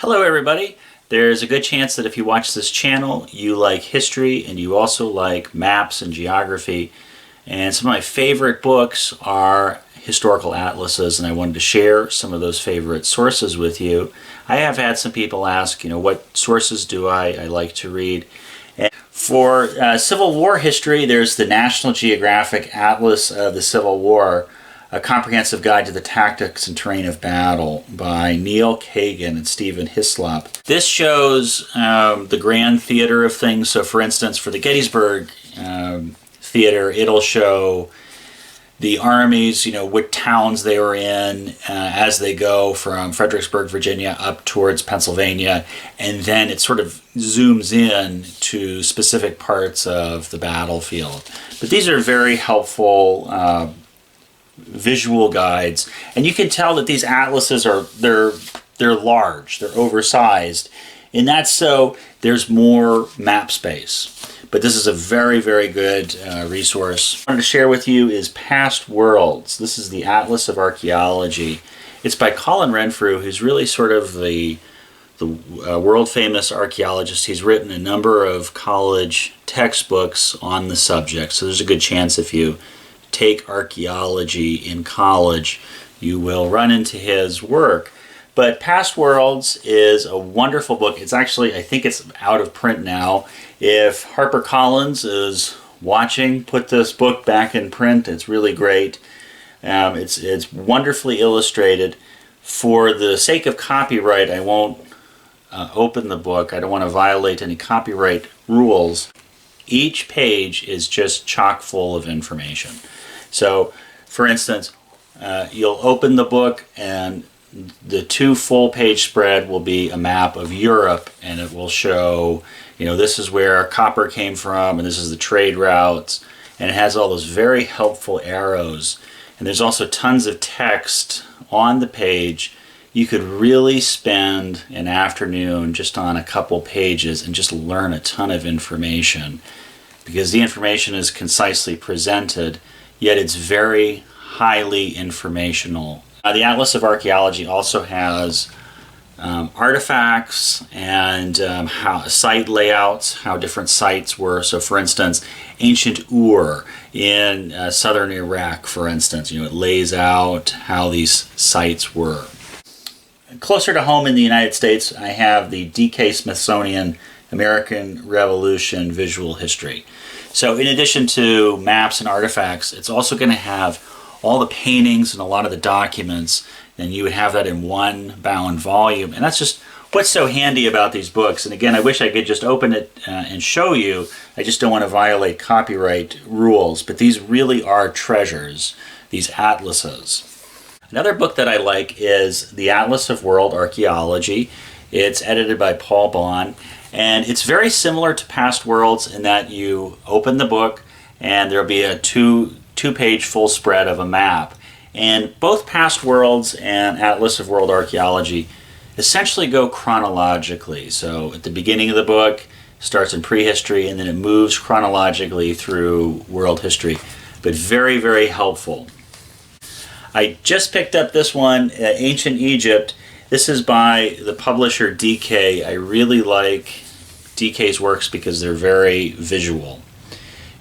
Hello everybody. There's a good chance that if you watch this channel, you like history and you also like maps and geography. And some of my favorite books are historical atlases, and I wanted to share some of those favorite sources with you. I have had some people ask, what sources do I like to read? And for Civil War history, there's the National Geographic Atlas of the Civil War, A Comprehensive Guide to the Tactics and Terrain of Battle by Neil Kagan and Stephen Hislop. This shows the grand theater of things. So for instance, for the Gettysburg theater, it'll show the armies, what towns they were in as they go from Fredericksburg, Virginia up towards Pennsylvania, and then it sort of zooms in to specific parts of the battlefield. But these are very helpful visual guides, and you can tell that these atlases they're large, they're oversized, and that's so there's more map space. But this is a very, very good resource. What I wanted to share with you is Past Worlds. This is the Atlas of Archaeology. It's by Colin Renfrew, who's really sort of the world-famous archaeologist. He's written a number of college textbooks on the subject, so there's a good chance if you take archaeology in college, you will run into his work. But Past Worlds is a wonderful book. It's actually, I think it's out of print now. If HarperCollins is watching, put this book back in print. It's really great. It's wonderfully illustrated. For the sake of copyright, I won't open the book. I don't want to violate any copyright rules. Each page is just chock full of information. So, for instance, you'll open the book and the 2 full-page spread will be a map of Europe, and it will show, this is where copper came from, and this is the trade routes, and it has all those very helpful arrows. And there's also tons of text on the page. You could really spend an afternoon just on a couple pages and just learn a ton of information, because the information is concisely presented, yet it's very highly informational. The Atlas of Archaeology also has artifacts and how site layouts, how different sites were. So for instance, ancient Ur in southern Iraq, for instance, it lays out how these sites were. Closer to home in the United States, I have the D.K. Smithsonian American Revolution visual history. So in addition to maps and artifacts, it's also going to have all the paintings and a lot of the documents, and you would have that in one bound volume. And that's just what's so handy about these books. And again, I wish I could just open it and show you. I just don't want to violate copyright rules. But these really are treasures, these atlases. Another book that I like is The Atlas of World Archaeology. It's edited by Paul Bond, and it's very similar to Past Worlds in that you open the book and there'll be a two-page full spread of a map. And both Past Worlds and Atlas of World Archaeology essentially go chronologically. So at the beginning of the book, it starts in prehistory, and then it moves chronologically through world history. But very, very helpful. I just picked up this one, Ancient Egypt. This is by the publisher DK. I really like DK's works because they're very visual.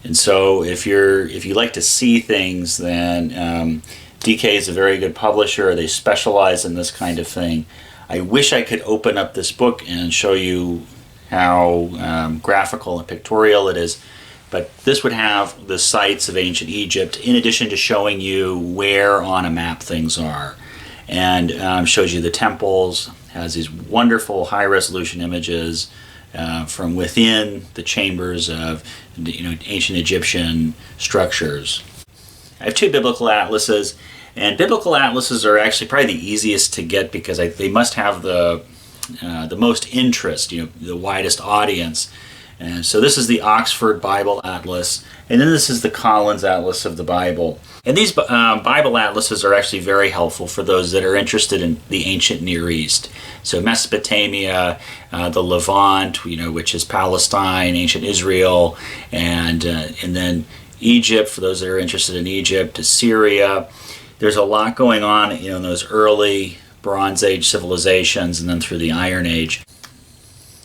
And so if you like to see things, then DK is a very good publisher. They specialize in this kind of thing. I wish I could open up this book and show you how graphical and pictorial it is. But this would have the sites of ancient Egypt in addition to showing you where on a map things are. And shows you the temples, has these wonderful high-resolution images from within the chambers of ancient Egyptian structures. I have 2 biblical atlases, and biblical atlases are actually probably the easiest to get because they must have the most interest, the widest audience. And so this is the Oxford Bible Atlas, and then this is the Collins Atlas of the Bible. And these Bible atlases are actually very helpful for those that are interested in the ancient Near East. So Mesopotamia, the Levant, which is Palestine, ancient Israel, and then Egypt, for those that are interested in Egypt, Assyria. There's a lot going on in those early Bronze Age civilizations and then through the Iron Age.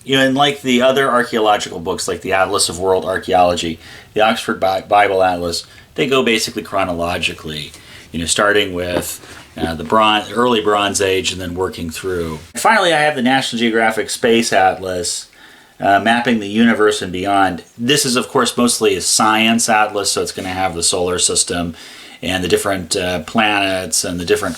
And like the other archaeological books, like the Atlas of World Archaeology, the Oxford Bible Atlas, they go basically chronologically, starting with the early Bronze Age and then working through. Finally, I have the National Geographic Space Atlas, mapping the universe and beyond. This is, of course, mostly a science atlas, so it's going to have the solar system and the different planets and the different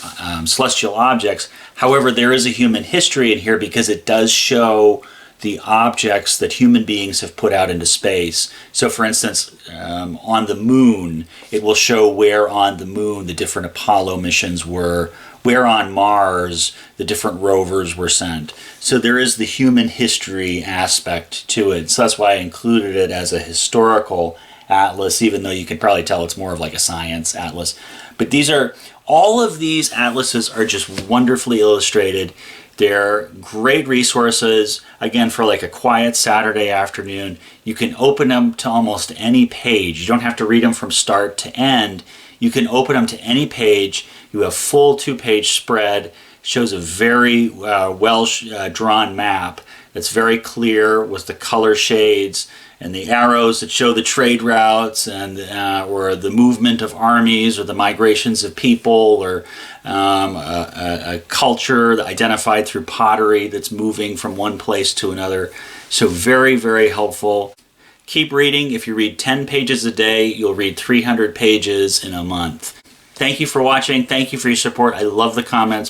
celestial objects. However, there is a human history in here because it does show the objects that human beings have put out into space. So for instance, on the moon, it will show where on the moon the different Apollo missions were, where on Mars the different rovers were sent. So there is the human history aspect to it. So that's why I included it as a historical atlas, even though you can probably tell it's more of like a science atlas. But all of these atlases are just wonderfully illustrated. They're great resources, again, for like a quiet Saturday afternoon. You can open them to almost any page. You don't have to read them from start to end. You can open them to any page. You have full 2-page spread. Shows a very well-drawn map that's very clear with the color shades and the arrows that show the trade routes and or the movement of armies or the migrations of people or a culture identified through pottery that's moving from one place to another. So very, very helpful. Keep reading. If you read 10 pages a day, you'll read 300 pages in a month. Thank you for watching. Thank you for your support. I love the comments.